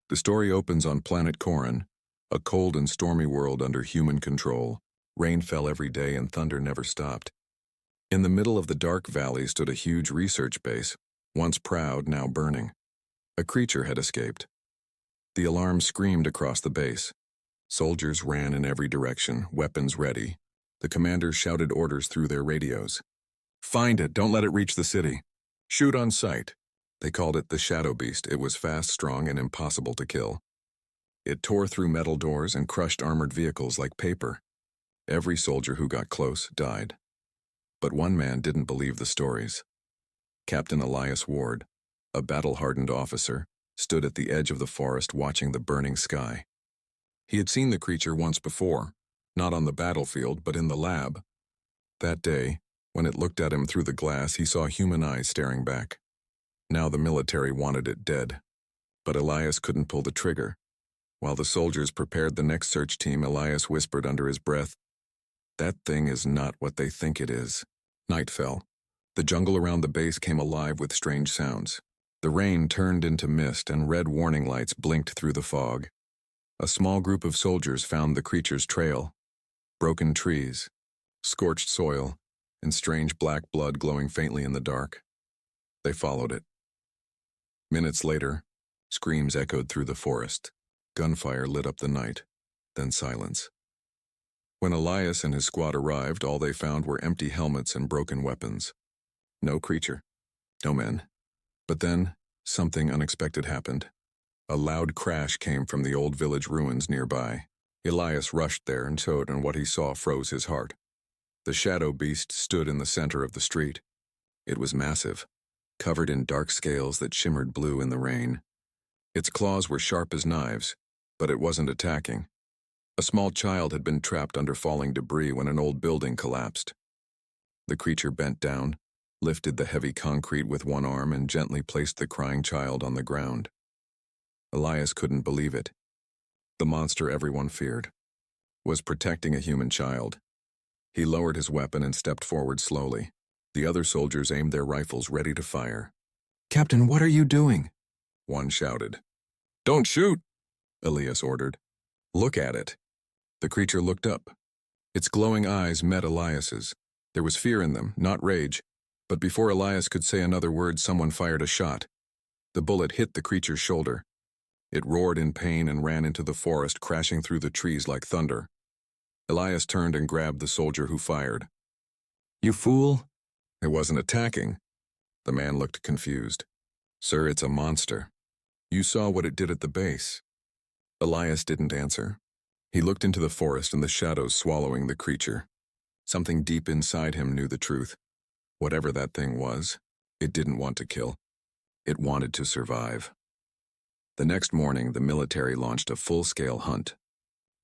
The story opens on planet Corin, a cold and stormy world under human control. Rain fell every day and thunder never stopped. In the middle of the dark valley stood a huge research base, once proud, now burning. A creature had escaped. The alarm screamed across the base. Soldiers ran in every direction, weapons ready. The commanders shouted orders through their radios. "Find it, don't let it reach the city. Shoot on sight." They called it the Shadow Beast. It was fast, strong, and impossible to kill. It tore through metal doors and crushed armored vehicles like paper. Every soldier who got close died. But one man didn't believe the stories. Captain Elias Ward, a battle-hardened officer, stood at the edge of the forest watching the burning sky. He had seen the creature once before, not on the battlefield but in the lab. That day, when it looked at him through the glass, he saw human eyes staring back. Now the military wanted it dead. But Elias couldn't pull the trigger. While the soldiers prepared the next search team, Elias whispered under his breath, "That thing is not what they think it is." Night fell. The jungle around the base came alive with strange sounds. The rain turned into mist and red warning lights blinked through the fog. A small group of soldiers found the creature's trail. Broken trees, scorched soil, and strange black blood glowing faintly in the dark. They followed it. Minutes later, screams echoed through the forest. Gunfire lit up the night, then silence. When Elias and his squad arrived, all they found were empty helmets and broken weapons. No creature, no men. But then, something unexpected happened. A loud crash came from the old village ruins nearby. Elias rushed there and what he saw froze his heart. The shadow beast stood in the center of the street. It was massive, covered in dark scales that shimmered blue in the rain. Its claws were sharp as knives, but it wasn't attacking. A small child had been trapped under falling debris when an old building collapsed. The creature bent down, lifted the heavy concrete with one arm and gently placed the crying child on the ground. Elias couldn't believe it. The monster everyone feared was protecting a human child. He lowered his weapon and stepped forward slowly. The other soldiers aimed their rifles ready to fire. "Captain, what are you doing?" one shouted. "Don't shoot," Elias ordered. "Look at it." The creature looked up. Its glowing eyes met Elias's. There was fear in them, not rage. But before Elias could say another word, someone fired a shot. The bullet hit the creature's shoulder. It roared in pain and ran into the forest, crashing through the trees like thunder. Elias turned and grabbed the soldier who fired. "You fool!" "It wasn't attacking." The man looked confused. "Sir, it's a monster. You saw what it did at the base." Elias didn't answer. He looked into the forest and the shadows swallowing the creature. Something deep inside him knew the truth. Whatever that thing was, it didn't want to kill. It wanted to survive. The next morning, the military launched a full-scale hunt.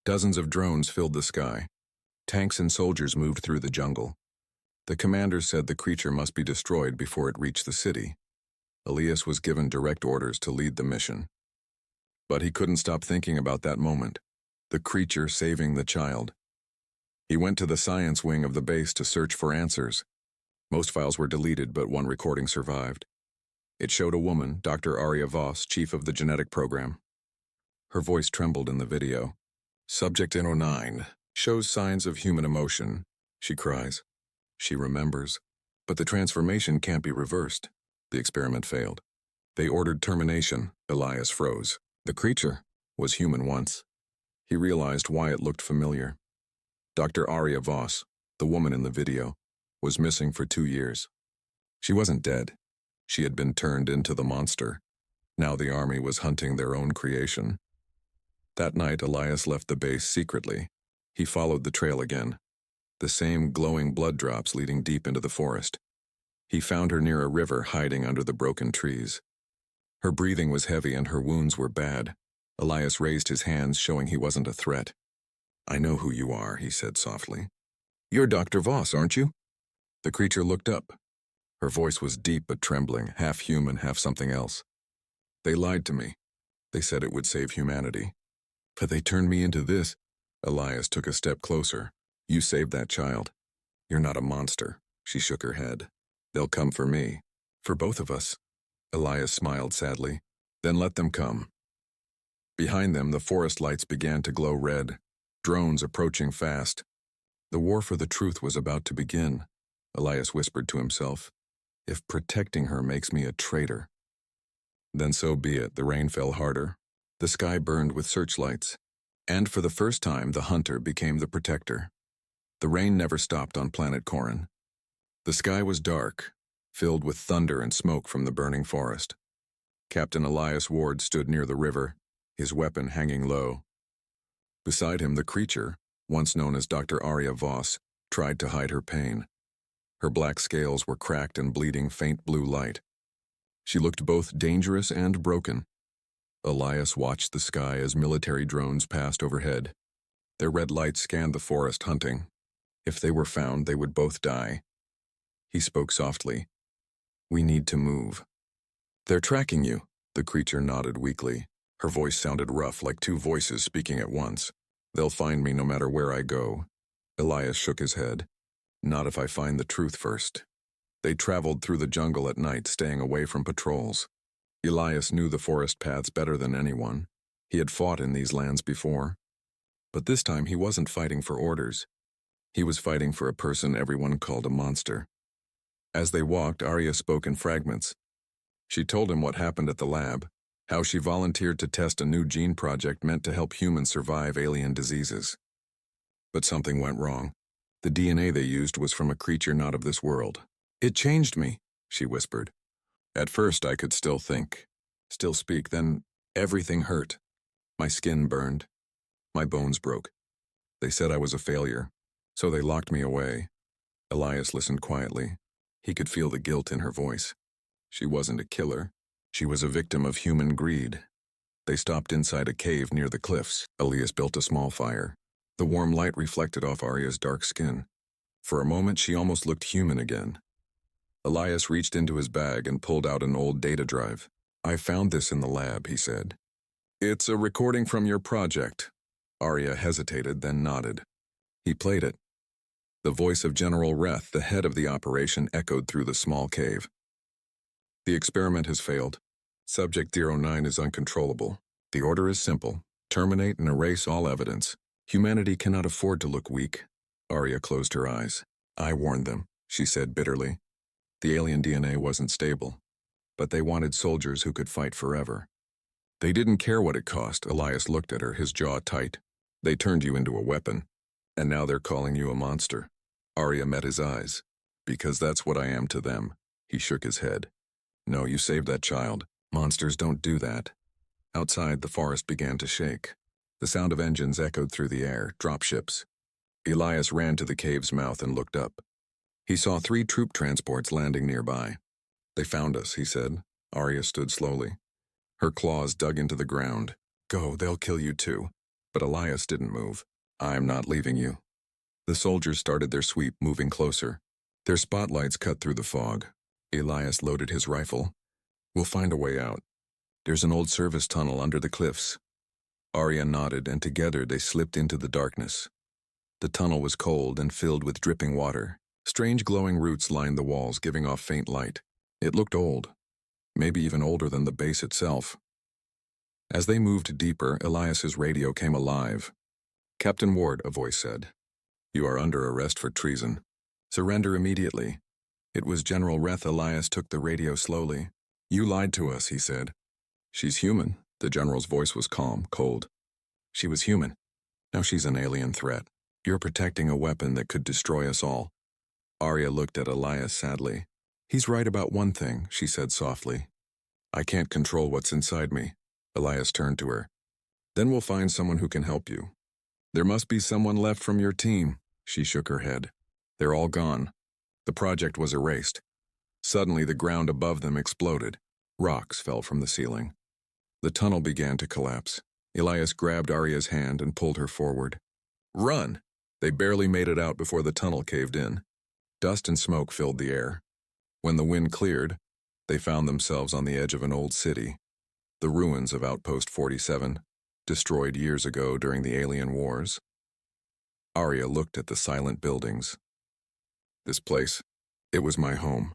Dozens of drones filled the sky. Tanks and soldiers moved through the jungle. The commander said the creature must be destroyed before it reached the city. Elias was given direct orders to lead the mission. But he couldn't stop thinking about that moment, the creature saving the child. He went to the science wing of the base to search for answers. Most files were deleted, but one recording survived. It showed a woman, Dr. Aria Voss, chief of the genetic program. Her voice trembled in the video. "Subject in 09 shows signs of human emotion," she cries. She remembers. But the transformation can't be reversed. The experiment failed. They ordered termination. Elias froze. The creature was human once. He realized why it looked familiar. Dr. Aria Voss, the woman in the video, was missing for 2 years. She wasn't dead. She had been turned into the monster. Now the army was hunting their own creation. That night, Elias left the base secretly. He followed the trail again. The same glowing blood drops leading deep into the forest. He found her near a river hiding under the broken trees. Her breathing was heavy and her wounds were bad. Elias raised his hands, showing he wasn't a threat. "I know who you are," he said softly. "You're Dr. Voss, aren't you?" The creature looked up. Her voice was deep but trembling, half human, half something else. "They lied to me. They said it would save humanity. But they turned me into this." Elias took a step closer. "You saved that child. You're not a monster." She shook her head. "They'll come for me. For both of us." Elias smiled sadly. "Then let them come." Behind them, the forest lights began to glow red, drones approaching fast. The war for the truth was about to begin, Elias whispered to himself. If protecting her makes me a traitor. Then so be it. The rain fell harder. The sky burned with searchlights. And for the first time, the hunter became the protector. The rain never stopped on planet Corin. The sky was dark, filled with thunder and smoke from the burning forest. Captain Elias Ward stood near the river, his weapon hanging low. Beside him, the creature, once known as Dr. Arya Voss, tried to hide her pain. Her black scales were cracked and bleeding faint blue light. She looked both dangerous and broken. Elias watched the sky as military drones passed overhead. Their red lights scanned the forest, hunting. If they were found, they would both die. He spoke softly. We need to move. They're tracking you, the creature nodded weakly. Her voice sounded rough, like two voices speaking at once. They'll find me no matter where I go. Elias shook his head. Not if I find the truth first. They traveled through the jungle at night, staying away from patrols. Elias knew the forest paths better than anyone. He had fought in these lands before. But this time he wasn't fighting for orders. He was fighting for a person everyone called a monster. As they walked, Arya spoke in fragments. She told him what happened at the lab, how she volunteered to test a new gene project meant to help humans survive alien diseases. But something went wrong. The DNA they used was from a creature not of this world. It changed me, she whispered. At first I could still think, still speak, then everything hurt. My skin burned. My bones broke. They said I was a failure, so they locked me away. Elias listened quietly. He could feel the guilt in her voice. She wasn't a killer. She was a victim of human greed. They stopped inside a cave near the cliffs. Elias built a small fire. The warm light reflected off Arya's dark skin. For a moment, she almost looked human again. Elias reached into his bag and pulled out an old data drive. I found this in the lab, he said. It's a recording from your project. Arya hesitated, then nodded. He played it. The voice of General Reth, the head of the operation, echoed through the small cave. The experiment has failed. Subject 09 is uncontrollable. The order is simple. Terminate and erase all evidence. Humanity cannot afford to look weak. Arya closed her eyes. I warned them, she said bitterly. The alien DNA wasn't stable, but they wanted soldiers who could fight forever. They didn't care what it cost. Elias looked at her, his jaw tight. They turned you into a weapon, and now they're calling you a monster. Arya met his eyes. Because that's what I am to them. He shook his head. No, you saved that child. Monsters don't do that. Outside, the forest began to shake. The sound of engines echoed through the air, dropships. Elias ran to the cave's mouth and looked up. He saw 3 troop transports landing nearby. They found us, he said. Arya stood slowly. Her claws dug into the ground. Go, they'll kill you too. But Elias didn't move. I'm not leaving you. The soldiers started their sweep, moving closer. Their spotlights cut through the fog. Elias loaded his rifle. We'll find a way out. There's an old service tunnel under the cliffs. Arya nodded, and together they slipped into the darkness. The tunnel was cold and filled with dripping water. Strange glowing roots lined the walls, giving off faint light. It looked old, maybe even older than the base itself. As they moved deeper, Elias's radio came alive. Captain Ward, a voice said. You are under arrest for treason. Surrender immediately. It was General Reth. Elias took the radio slowly. You lied to us, he said. She's human. The general's voice was calm, cold. She was human. Now she's an alien threat. You're protecting a weapon that could destroy us all. Arya looked at Elias sadly. He's right about one thing, she said softly. I can't control what's inside me. Elias turned to her. Then we'll find someone who can help you. There must be someone left from your team. She shook her head. They're all gone. The project was erased. Suddenly the ground above them exploded. Rocks fell from the ceiling. The tunnel began to collapse. Elias grabbed Arya's hand and pulled her forward. Run! They barely made it out before the tunnel caved in. Dust and smoke filled the air. When the wind cleared, they found themselves on the edge of an old city. The ruins of Outpost 47, destroyed years ago during the alien wars. Arya looked at the silent buildings. This place, it was my home.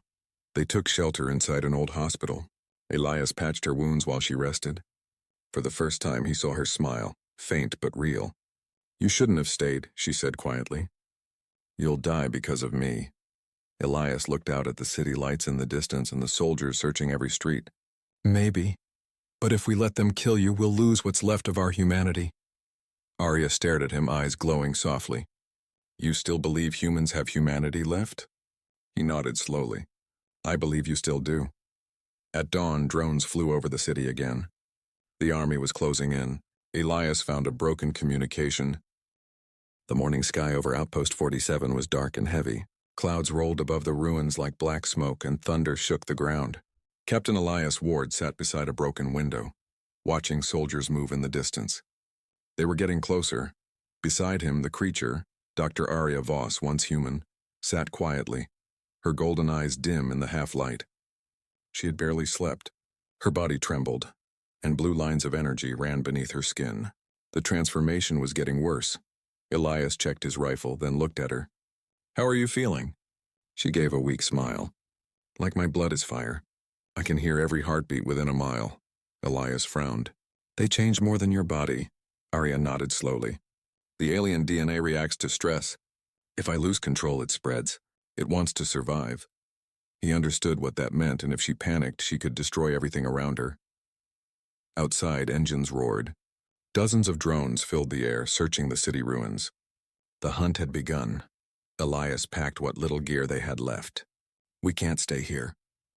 They took shelter inside an old hospital. Elias patched her wounds while she rested. For the first time, he saw her smile, faint but real. "You shouldn't have stayed," she said quietly. "You'll die because of me." Elias looked out at the city lights in the distance and the soldiers searching every street. "Maybe. But if we let them kill you, we'll lose what's left of our humanity." Arya stared at him, eyes glowing softly. "You still believe humans have humanity left?" He nodded slowly. "I believe you still do." At dawn, drones flew over the city again. The army was closing in. Elias found a broken communication. The morning sky over Outpost 47 was dark and heavy. Clouds rolled above the ruins like black smoke, and thunder shook the ground. Captain Elias Ward sat beside a broken window, watching soldiers move in the distance. They were getting closer. Beside him, the creature, Dr. Arya Voss, once human, sat quietly, her golden eyes dim in the half-light. She had barely slept. Her body trembled, and blue lines of energy ran beneath her skin. The transformation was getting worse. Elias checked his rifle, then looked at her. "How are you feeling?" She gave a weak smile. "Like my blood is fire. I can hear every heartbeat within a mile." Elias frowned. "They change more than your body." Arya nodded slowly. "The alien DNA reacts to stress. If I lose control, it spreads. It wants to survive." He understood what that meant, and if she panicked, she could destroy everything around her. Outside, engines roared. Dozens of drones filled the air, searching the city ruins. The hunt had begun. Elias packed what little gear they had left. "We can't stay here.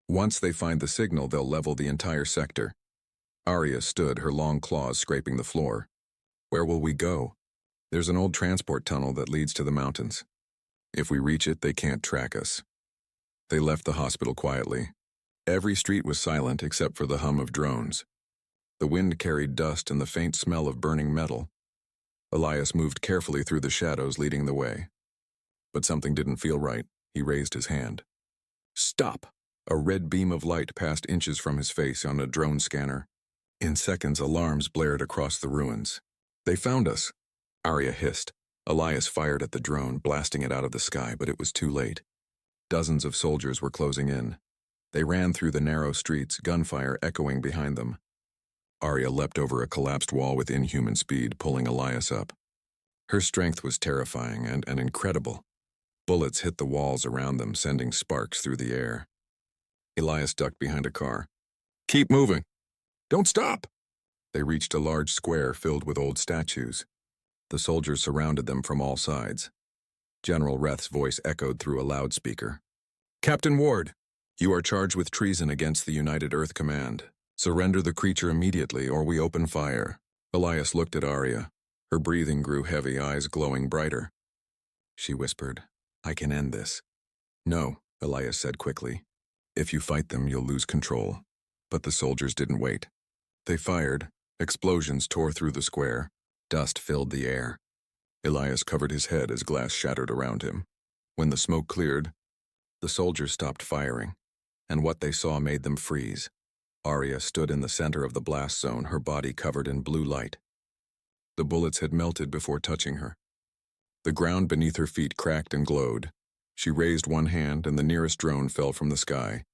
Once they find the signal, they'll level the entire sector." Arya stood, her long claws scraping the floor. "Where will we go?" "There's an old transport tunnel that leads to the mountains. If we reach it, they can't track us." They left the hospital quietly. Every street was silent except for the hum of drones. The wind carried dust and the faint smell of burning metal. Elias moved carefully through the shadows, leading the way. But something didn't feel right. He raised his hand. "Stop!" A red beam of light passed inches from his face on a drone scanner. In seconds, alarms blared across the ruins. "They found us!" Arya hissed. Elias fired at the drone, blasting it out of the sky, but it was too late. Dozens of soldiers were closing in. They ran through the narrow streets, gunfire echoing behind them. Arya leapt over a collapsed wall with inhuman speed, pulling Elias up. Her strength was terrifying and incredible. Bullets hit the walls around them, sending sparks through the air. Elias ducked behind a car. "Keep moving! Don't stop!" They reached a large square filled with old statues. The soldiers surrounded them from all sides. General Reth's voice echoed through a loudspeaker. "Captain Ward, you are charged with treason against the United Earth Command. Surrender the creature immediately, or we open fire." Elias looked at Arya. Her breathing grew heavy, eyes glowing brighter. She whispered, "I can end this." "No," Elias said quickly. "If you fight them, you'll lose control." But the soldiers didn't wait. They fired. Explosions tore through the square. Dust filled the air. Elias covered his head as glass shattered around him. When the smoke cleared, the soldiers stopped firing, and what they saw made them freeze. Arya stood in the center of the blast zone, her body covered in blue light. The bullets had melted before touching her. The ground beneath her feet cracked and glowed. She raised one hand, and the nearest drone fell from the sky,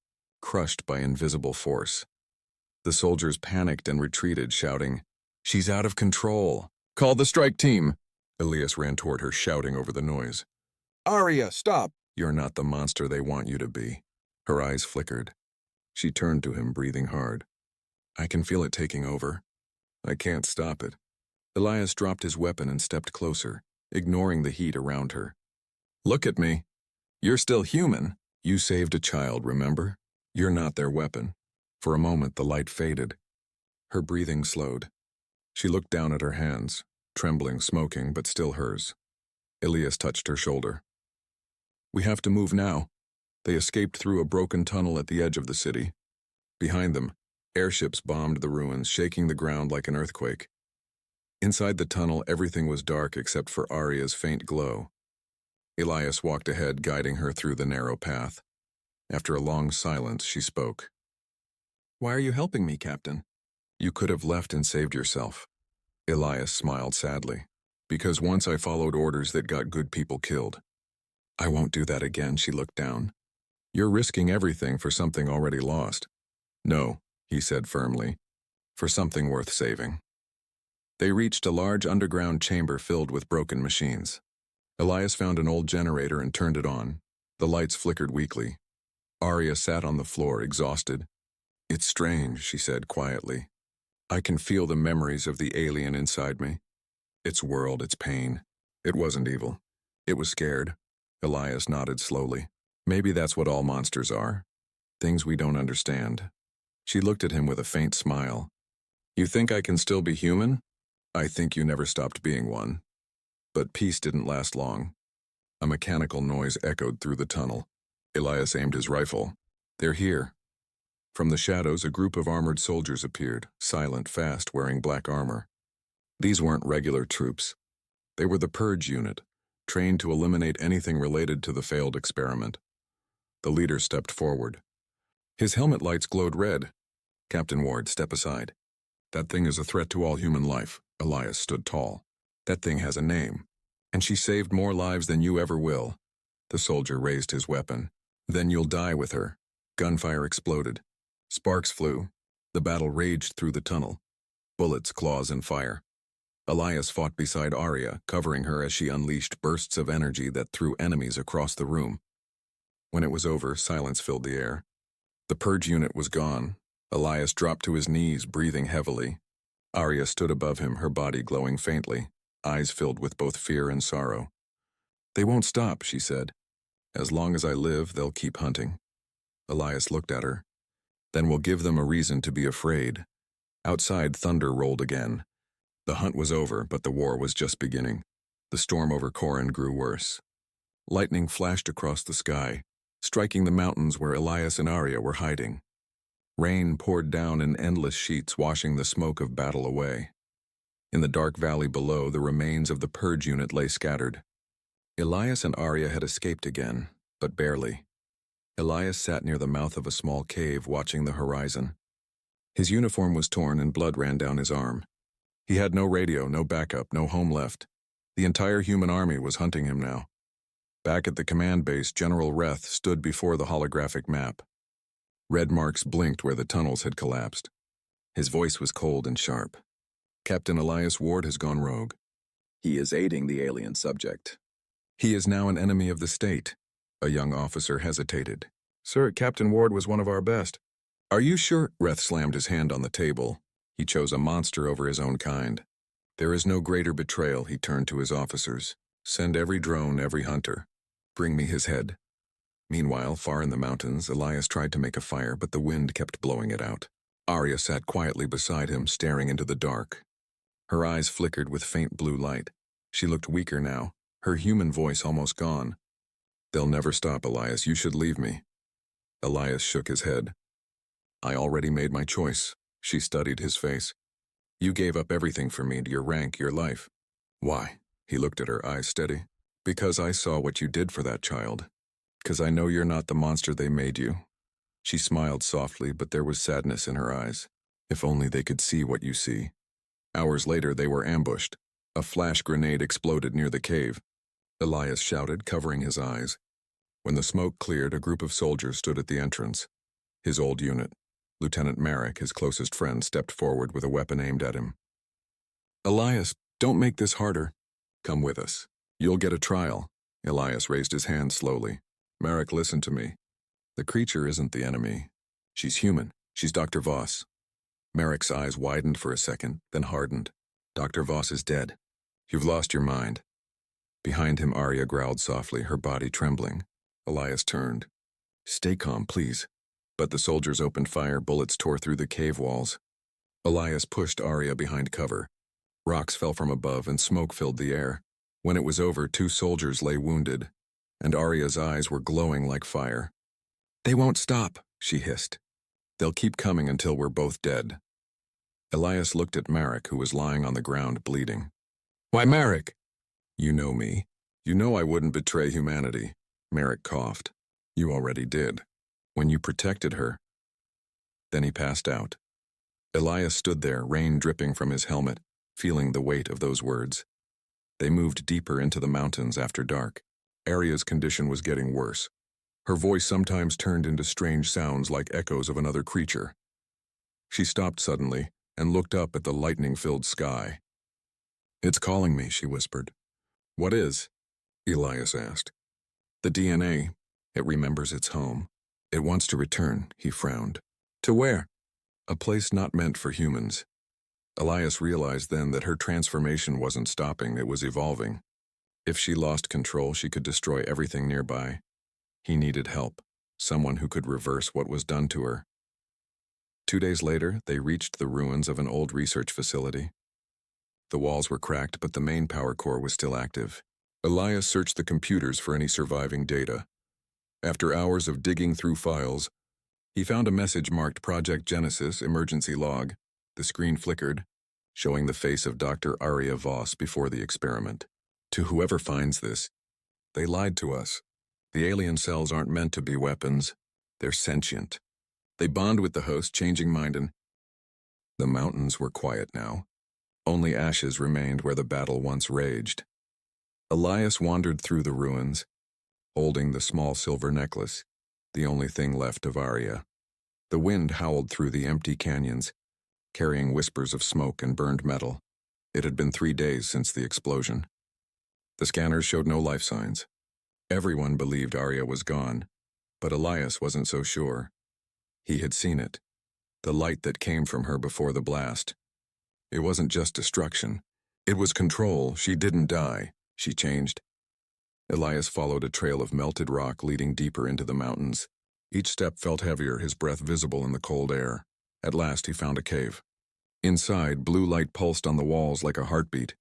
crushed by invisible force. The soldiers panicked and retreated, shouting, "She's out of control! Call the strike team!" Elias ran toward her, shouting over the noise. "Arya, stop! You're not the monster they want you to be." Her eyes flickered. She turned to him, breathing hard. "I can feel it taking over. I can't stop it." Elias dropped his weapon and stepped closer, ignoring the heat around her. "Look at me. You're still human. You saved a child, remember? You're not their weapon." For a moment, the light faded. Her breathing slowed. She looked down at her hands, trembling, smoking, but still hers. Elias touched her shoulder. "We have to move now." They escaped through a broken tunnel at the edge of the city. Behind them, airships bombed the ruins, shaking the ground like an earthquake. Inside the tunnel, everything was dark except for Arya's faint glow. Elias walked ahead, guiding her through the narrow path. After a long silence, she spoke. "Why are you helping me, Captain?" "You could have left and saved yourself." Elias smiled sadly. "Because once I followed orders that got good people killed." "I won't do that again," she looked down. "You're risking everything for something already lost." "No," he said firmly. for something worth saving. They reached a large underground chamber filled with broken machines. Elias found an old generator and turned it on. The lights flickered weakly. Arya sat on the floor, exhausted. "It's strange," she said quietly. "I can feel the memories of the alien inside me. Its world, its pain. It wasn't evil. It was scared." Elias nodded slowly. "Maybe that's what all monsters are. Things we don't understand." She looked at him with a faint smile. "You think I can still be human? I think you never stopped being one." But peace didn't last long. A mechanical noise echoed through the tunnel. Elias aimed his rifle. "They're here." From the shadows, a group of armored soldiers appeared, silent, fast, wearing black armor. These weren't regular troops. They were the Purge unit, trained to eliminate anything related to the failed experiment. The leader stepped forward. His helmet lights glowed red. "Captain Ward, step aside. That thing is a threat to all human life." Elias stood tall. "That thing has a name, and she saved more lives than you ever will." The soldier raised his weapon. "Then you'll die with her." Gunfire exploded. Sparks flew. The battle raged through the tunnel. Bullets, claws, and fire. Elias fought beside Arya, covering her as she unleashed bursts of energy that threw enemies across the room. When it was over, silence filled the air. The Purge unit was gone. Elias dropped to his knees, breathing heavily. Arya stood above him, her body glowing faintly, eyes filled with both fear and sorrow. "They won't stop," she said. "As long as I live, they'll keep hunting." Elias looked at her. "Then we'll give them a reason to be afraid." Outside, thunder rolled again. The hunt was over, but the war was just beginning. The storm over Corin grew worse. Lightning flashed across the sky, striking the mountains where Elias and Arya were hiding. Rain poured down in endless sheets, washing the smoke of battle away. In the dark valley below, the remains of the Purge unit lay scattered. Elias and Arya had escaped again, but barely. Elias sat near the mouth of a small cave, watching the horizon. His uniform was torn and blood ran down his arm. He had no radio, no backup, no home left. The entire human army was hunting him now. Back at the command base, General Reth stood before the holographic map. Red marks blinked where the tunnels had collapsed. His voice was cold and sharp. "Captain Elias Ward has gone rogue. He is aiding the alien subject. He is now an enemy of the state." A young officer hesitated. "Sir, Captain Ward was one of our best." "Are you sure?" Reth slammed his hand on the table. He chose a monster over his own kind. "There is no greater betrayal," he turned to his officers. "Send every drone, every hunter. Bring me his head." Meanwhile, far in the mountains, Elias tried to make a fire, but the wind kept blowing it out. Arya sat quietly beside him, staring into the dark. Her eyes flickered with faint blue light. She looked weaker now, her human voice almost gone. "They'll never stop, Elias. You should leave me." Elias shook his head. "I already made my choice." She studied his face. "You gave up everything for me, your rank, your life." "Why?" He looked at her, eyes steady. "Because I saw what you did for that child. Because I know you're not the monster they made you." She smiled softly, but there was sadness in her eyes. "If only they could see what you see." Hours later, they were ambushed. A flash grenade exploded near the cave. Elias shouted, covering his eyes. When the smoke cleared, a group of soldiers stood at the entrance. His old unit. Lieutenant Merrick, his closest friend, stepped forward with a weapon aimed at him. "Elias, don't make this harder. Come with us. You'll get a trial." Elias raised his hand slowly. "Merrick, listen to me. The creature isn't the enemy. She's human. She's Dr. Voss." Merrick's eyes widened for a second, then hardened. "Dr. Voss is dead. You've lost your mind." Behind him, Arya growled softly, her body trembling. Elias turned. "Stay calm, please." But the soldiers opened fire, bullets tore through the cave walls. Elias pushed Arya behind cover. Rocks fell from above and smoke filled the air. When it was over, 2 soldiers lay wounded, and Arya's eyes were glowing like fire. "They won't stop," she hissed. "They'll keep coming until we're both dead." Elias looked at Merrick, who was lying on the ground bleeding. "Why, Merrick!" "You know me. You know I wouldn't betray humanity." Merrick coughed. "You already did. When you protected her." Then he passed out. Elias stood there, rain dripping from his helmet, feeling the weight of those words. They moved deeper into the mountains after dark. Arya's condition was getting worse. Her voice sometimes turned into strange sounds like echoes of another creature. She stopped suddenly, and looked up at the lightning-filled sky. "It's calling me," she whispered. "What is?" Elias asked. "The DNA. It remembers its home. It wants to return," he frowned. "To where?" "A place not meant for humans." Elias realized then that her transformation wasn't stopping, it was evolving. If she lost control, she could destroy everything nearby. He needed help, someone who could reverse what was done to her. 2 days later, they reached the ruins of an old research facility. The walls were cracked, but the main power core was still active. Elias searched the computers for any surviving data. After hours of digging through files, he found a message marked Project Genesis Emergency Log. The screen flickered, showing the face of Dr. Aria Voss before the experiment. "To whoever finds this, they lied to us. The alien cells aren't meant to be weapons. They're sentient. They bond with the host, changing mind and—" The mountains were quiet now. Only ashes remained where the battle once raged. Elias wandered through the ruins, holding the small silver necklace, the only thing left of Aria. The wind howled through the empty canyons, carrying whispers of smoke and burned metal. It had been 3 days since the explosion. The scanners showed no life signs. Everyone believed Aria was gone, but Elias wasn't so sure. He had seen it, the light that came from her before the blast. It wasn't just destruction. It was control. She didn't die. She changed. Elias followed a trail of melted rock leading deeper into the mountains. Each step felt heavier, his breath visible in the cold air. At last he found a cave. Inside, blue light pulsed on the walls like a heartbeat.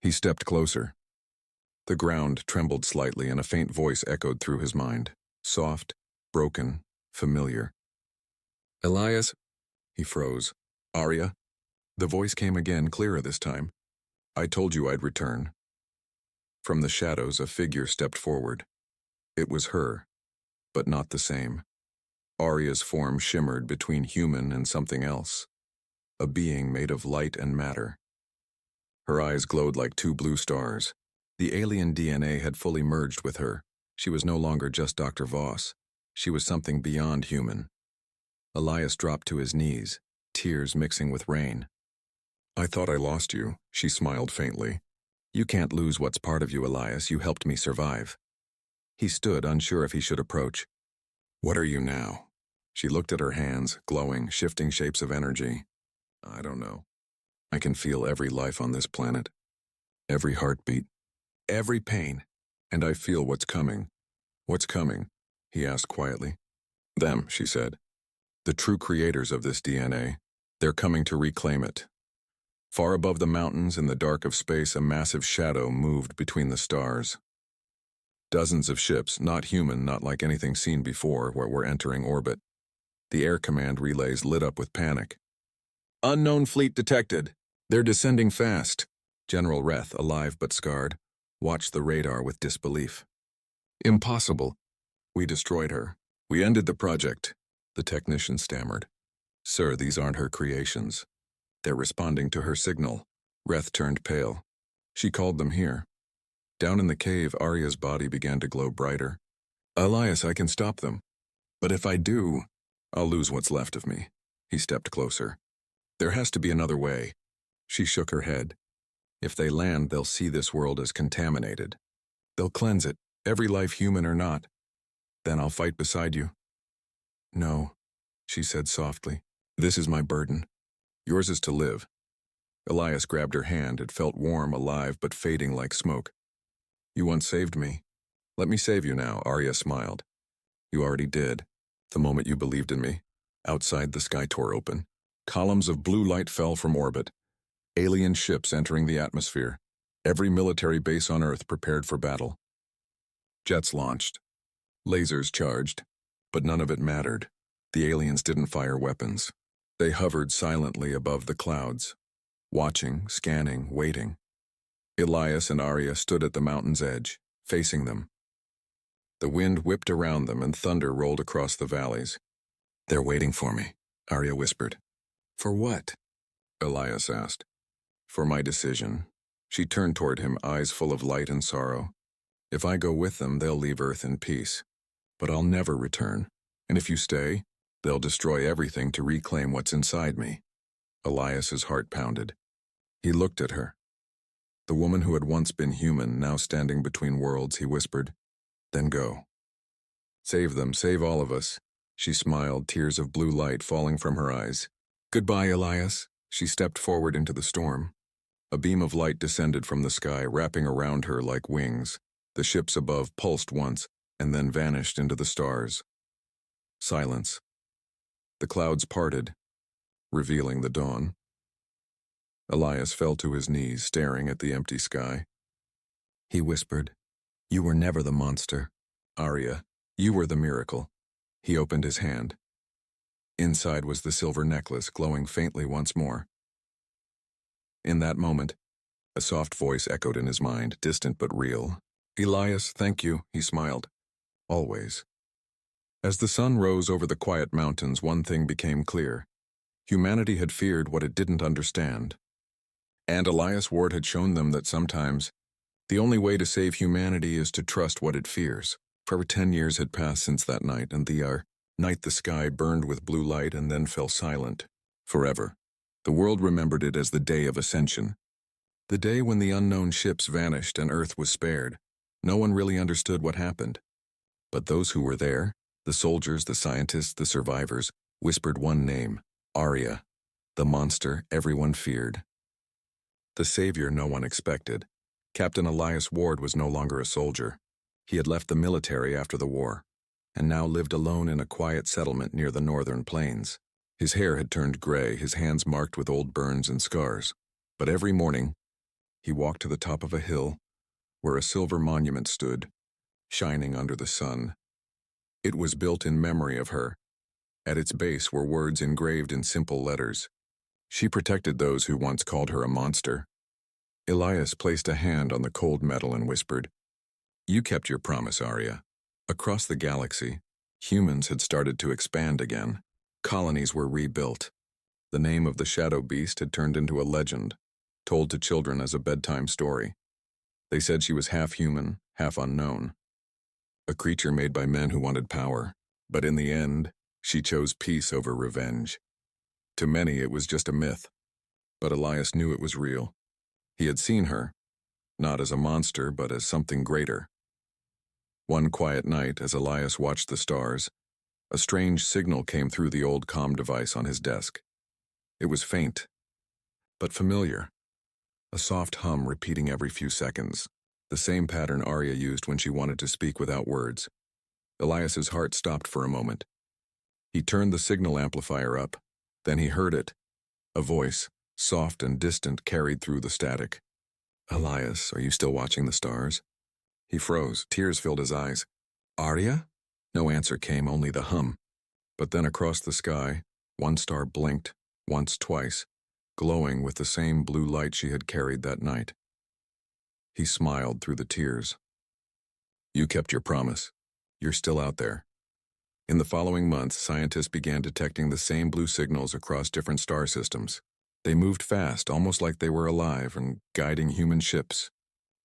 He stepped closer. The ground trembled slightly and a faint voice echoed through his mind. Soft, broken, familiar. "Elias?" He froze. "Aria?" The voice came again, clearer this time. "I told you I'd return." From the shadows, a figure stepped forward. It was her, but not the same. Aria's form shimmered between human and something else, a being made of light and matter. Her eyes glowed like 2 blue stars. The alien DNA had fully merged with her. She was no longer just Dr. Voss. She was something beyond human. Elias dropped to his knees, tears mixing with rain. "I thought I lost you," she smiled faintly. "You can't lose what's part of you, Elias. You helped me survive." He stood, unsure if he should approach. "What are you now?" She looked at her hands, glowing, shifting shapes of energy. "I don't know. I can feel every life on this planet. Every heartbeat. Every pain. And I feel what's coming." "What's coming?" he asked quietly. "Them," she said. "The true creators of this DNA. They're coming to reclaim it." Far above the mountains, in the dark of space, a massive shadow moved between the stars. Dozens of ships, not human, not like anything seen before, were entering orbit. The air command relays lit up with panic. "Unknown fleet detected. They're descending fast." General Reth, alive but scarred, watched the radar with disbelief. "Impossible. We destroyed her. We ended the project," the technician stammered. "Sir, these aren't her creations. They're responding to her signal." Reth turned pale. "She called them here." Down in the cave, Aria's body began to glow brighter. "Elias, I can stop them. But if I do, I'll lose what's left of me." He stepped closer. "There has to be another way." She shook her head. "If they land, they'll see this world as contaminated. They'll cleanse it, every life, human or not. Then I'll fight beside you." "No," she said softly. "This is my burden. Yours is to live." Elias grabbed her hand. It felt warm, alive, but fading like smoke. "You once saved me. Let me save you now," Aria smiled. "You already did, the moment you believed in me." Outside, the sky tore open. Columns of blue light fell from orbit. Alien ships entering the atmosphere. Every military base on Earth prepared for battle. Jets launched. Lasers charged. But none of it mattered. The aliens didn't fire weapons. They hovered silently above the clouds, watching, scanning, waiting. Elias and Aria stood at the mountain's edge, facing them. The wind whipped around them and thunder rolled across the valleys. "They're waiting for me," Aria whispered. "For what?" Elias asked. "For my decision." She turned toward him, eyes full of light and sorrow. "If I go with them, they'll leave Earth in peace. But I'll never return. And if you stay, they'll destroy everything to reclaim what's inside me." Elias's heart pounded. He looked at her. The woman who had once been human, now standing between worlds, he whispered, "Then go. Save them, save all of us." She smiled, tears of blue light falling from her eyes. "Goodbye, Elias." She stepped forward into the storm. A beam of light descended from the sky, wrapping around her like wings. The ships above pulsed once, and then vanished into the stars. Silence. The clouds parted, revealing the dawn. Elias fell to his knees, staring at the empty sky. He whispered, "You were never the monster. Arya, you were the miracle." He opened his hand. Inside was the silver necklace, glowing faintly once more. In that moment, a soft voice echoed in his mind, distant but real. "Elias, thank you," he smiled. "Always." As the sun rose over the quiet mountains, one thing became clear. Humanity had feared what it didn't understand. And Elias Ward had shown them that sometimes the only way to save humanity is to trust what it fears. For 10 years had passed since that night, and the night the sky burned with blue light and then fell silent. Forever. The world remembered it as the Day of Ascension. The day when the unknown ships vanished and Earth was spared. No one really understood what happened. But those who were there, the soldiers, the scientists, the survivors, whispered one name, Arya, the monster everyone feared. The savior no one expected. Captain Elias Ward was no longer a soldier. He had left the military after the war, and now lived alone in a quiet settlement near the northern plains. His hair had turned gray, his hands marked with old burns and scars. But every morning, he walked to the top of a hill, where a silver monument stood, shining under the sun. It was built in memory of her. At its base were words engraved in simple letters. She protected those who once called her a monster. Elias placed a hand on the cold metal and whispered, "You kept your promise, Arya." Across the galaxy, humans had started to expand again. Colonies were rebuilt. The name of the shadow beast had turned into a legend, told to children as a bedtime story. They said she was half human, half unknown. A creature made by men who wanted power. But in the end, she chose peace over revenge. To many, it was just a myth. But Elias knew it was real. He had seen her, not as a monster, but as something greater. One quiet night, as Elias watched the stars, a strange signal came through the old comm device on his desk. It was faint, but familiar. A soft hum repeating every few seconds, the same pattern Arya used when she wanted to speak without words. Elias's heart stopped for a moment. He turned the signal amplifier up, then he heard it. A voice, soft and distant, carried through the static. "Elias, are you still watching the stars?" He froze, tears filled his eyes. "Arya?" No answer came, only the hum. But then across the sky, one star blinked, once, twice, glowing with the same blue light she had carried that night. He smiled through the tears. "You kept your promise. You're still out there." In the following months, scientists began detecting the same blue signals across different star systems. They moved fast, almost like they were alive, and guiding human ships,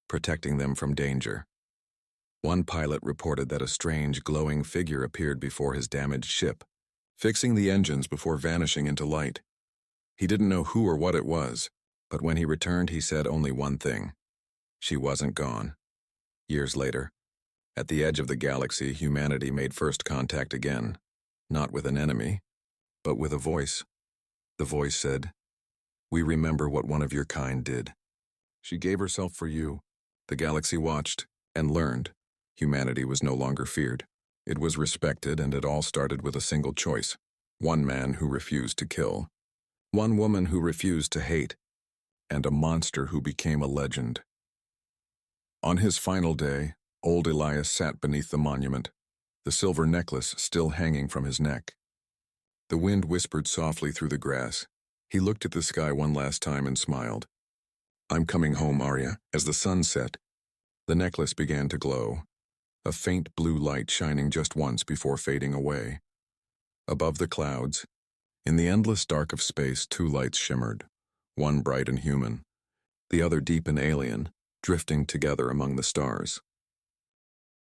protecting them from danger. One pilot reported that a strange, glowing figure appeared before his damaged ship, fixing the engines before vanishing into light. He didn't know who or what it was, but when he returned, he said only one thing. She wasn't gone. Years later, at the edge of the galaxy, humanity made first contact again, not with an enemy, but with a voice. The voice said, "We remember what one of your kind did." She gave herself for you. The galaxy watched and learned. Humanity was no longer feared. It was respected, and it all started with a single choice. One man who refused to kill. One woman who refused to hate. And a monster who became a legend. On his final day, old Elias sat beneath the monument, the silver necklace still hanging from his neck. The wind whispered softly through the grass. He looked at the sky one last time and smiled. "I'm coming home, Arya." As the sun set, the necklace began to glow, a faint blue light shining just once before fading away. Above the clouds, in the endless dark of space, two lights shimmered, one bright and human, the other deep and alien, drifting together among the stars.